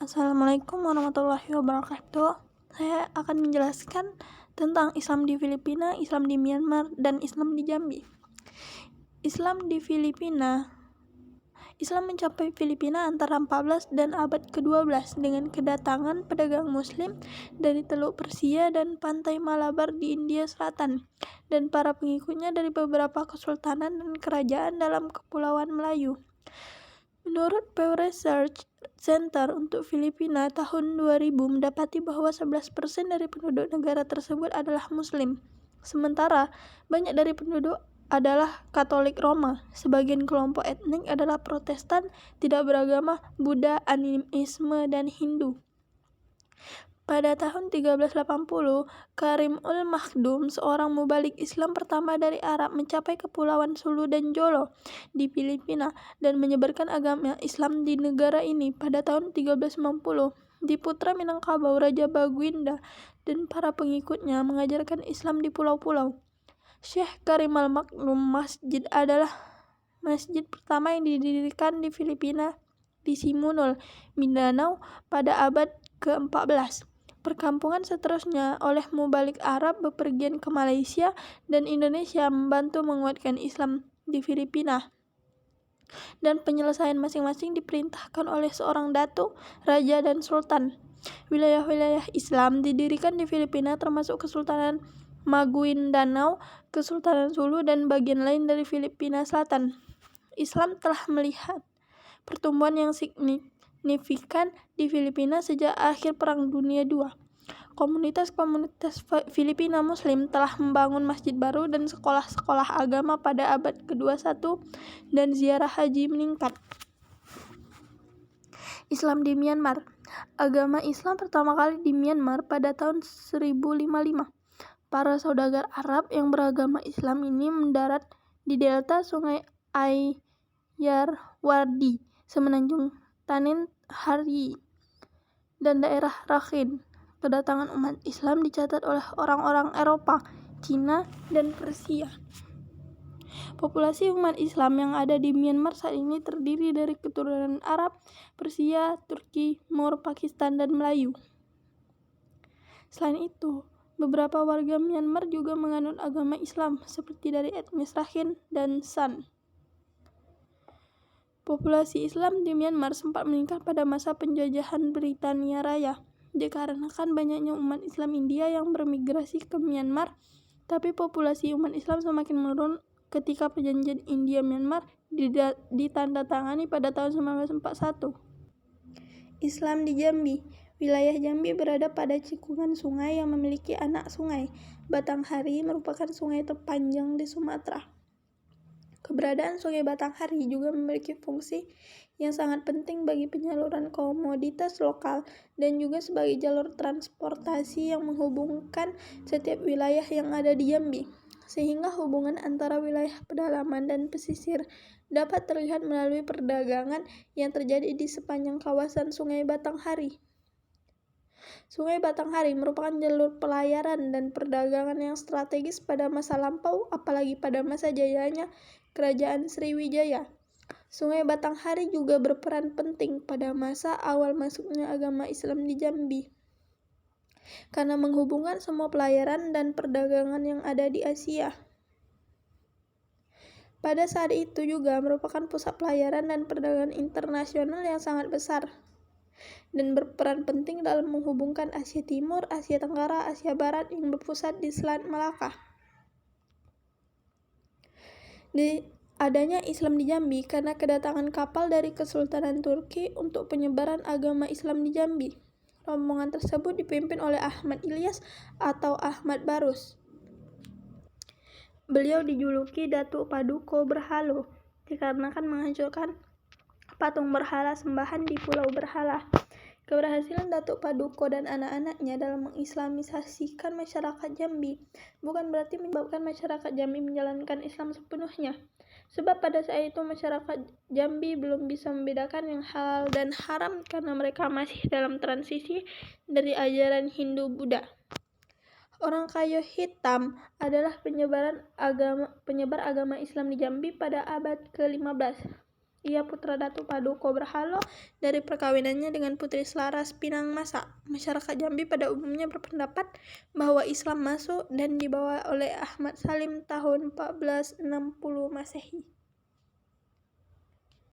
Assalamualaikum warahmatullahi wabarakatuh. Saya akan menjelaskan tentang Islam di Filipina, Islam di Myanmar, dan Islam di Jambi. Islam di Filipina. Islam mencapai Filipina antara 14 dan abad ke-12 dengan kedatangan pedagang muslim dari Teluk Persia dan pantai Malabar di India Selatan dan para pengikutnya dari beberapa kesultanan dan kerajaan dalam Kepulauan Melayu. Menurut Pew Research Center untuk Filipina tahun 2000 mendapati bahwa 11% dari penduduk negara tersebut adalah Muslim. Sementara banyak dari penduduk adalah Katolik Roma. Sebagian kelompok etnik adalah Protestan, tidak beragama, Buddha, animisme, dan Hindu. Pada tahun 1380, Karim ul-Makhdum, seorang mubalik Islam pertama dari Arab, mencapai Kepulauan Sulu dan Jolo di Filipina dan menyebarkan agama Islam di negara ini. Pada tahun 1390, di Putra Minangkabau, Raja Baguinda dan para pengikutnya mengajarkan Islam di pulau-pulau. Syekh Karim al-Makhdum Masjid adalah masjid pertama yang didirikan di Filipina di Simunul, Mindanao pada abad ke-14. Perkampungan seterusnya oleh mubalik Arab bepergian ke Malaysia dan Indonesia membantu menguatkan Islam di Filipina. Dan penyelesaian masing-masing diperintahkan oleh seorang datu, raja, dan sultan. Wilayah-wilayah Islam didirikan di Filipina termasuk Kesultanan Maguindanao, Kesultanan Sulu, dan bagian lain dari Filipina Selatan. Islam telah melihat pertumbuhan yang signifikan di Filipina sejak akhir Perang Dunia II. Komunitas-komunitas Filipina Muslim telah membangun masjid baru dan sekolah-sekolah agama pada abad ke-21 dan ziarah haji meningkat. Islam di Myanmar. Agama Islam pertama kali di Myanmar pada tahun 1055. Para saudagar Arab yang beragama Islam ini mendarat di delta Sungai Ayeyarwady, Semenanjung Tanin Hari, dan daerah Rakhine. Kedatangan umat Islam dicatat oleh orang-orang Eropa, Cina, dan Persia. Populasi umat Islam yang ada di Myanmar saat ini terdiri dari keturunan Arab, Persia, Turki, Moor, Pakistan, dan Melayu. Selain itu, beberapa warga Myanmar juga menganut agama Islam, seperti dari etnis Rakhine dan Shan. Populasi Islam di Myanmar sempat meningkat pada masa penjajahan Britania Raya, dikarenakan banyaknya umat Islam India yang bermigrasi ke Myanmar, tapi populasi umat Islam semakin menurun ketika perjanjian India-Myanmar ditandatangani pada tahun 1941. Islam di Jambi. Wilayah Jambi berada pada cekungan sungai yang memiliki anak sungai. Batanghari merupakan sungai terpanjang di Sumatera. Keberadaan Sungai Batanghari juga memiliki fungsi yang sangat penting bagi penyaluran komoditas lokal dan juga sebagai jalur transportasi yang menghubungkan setiap wilayah yang ada di Jambi, sehingga hubungan antara wilayah pedalaman dan pesisir dapat terlihat melalui perdagangan yang terjadi di sepanjang kawasan Sungai Batanghari. Sungai Batanghari merupakan jalur pelayaran dan perdagangan yang strategis pada masa lampau, apalagi pada masa jayanya Kerajaan Sriwijaya. Sungai Batanghari juga berperan penting pada masa awal masuknya agama Islam di Jambi, karena menghubungkan semua pelayaran dan perdagangan yang ada di Asia. Pada saat itu juga merupakan pusat pelayaran dan perdagangan internasional yang sangat besar, dan berperan penting dalam menghubungkan Asia Timur, Asia Tenggara, Asia Barat yang berpusat di Selat Malaka. Adanya Islam di Jambi karena kedatangan kapal dari Kesultanan Turki untuk penyebaran agama Islam di Jambi. Rombongan tersebut dipimpin oleh Ahmad Ilyas atau Ahmad Barus. Beliau dijuluki Datuk Paduka Berhala dikarenakan menghancurkan patung berhala sembahan di Pulau Berhala. Keberhasilan Datuk Paduka dan anak-anaknya dalam mengislamisasikan masyarakat Jambi bukan berarti menyebabkan masyarakat Jambi menjalankan Islam sepenuhnya. Sebab pada saat itu masyarakat Jambi belum bisa membedakan yang halal dan haram karena mereka masih dalam transisi dari ajaran Hindu-Buddha. Orang kayu hitam adalah penyebar agama Islam di Jambi pada abad ke-15. Ia putra Datu Paduka Berhalo dari perkawinannya dengan Putri Selaras Pinang Masa. Masyarakat Jambi pada umumnya berpendapat bahwa Islam masuk dan dibawa oleh Ahmad Salim tahun 1460 Masehi.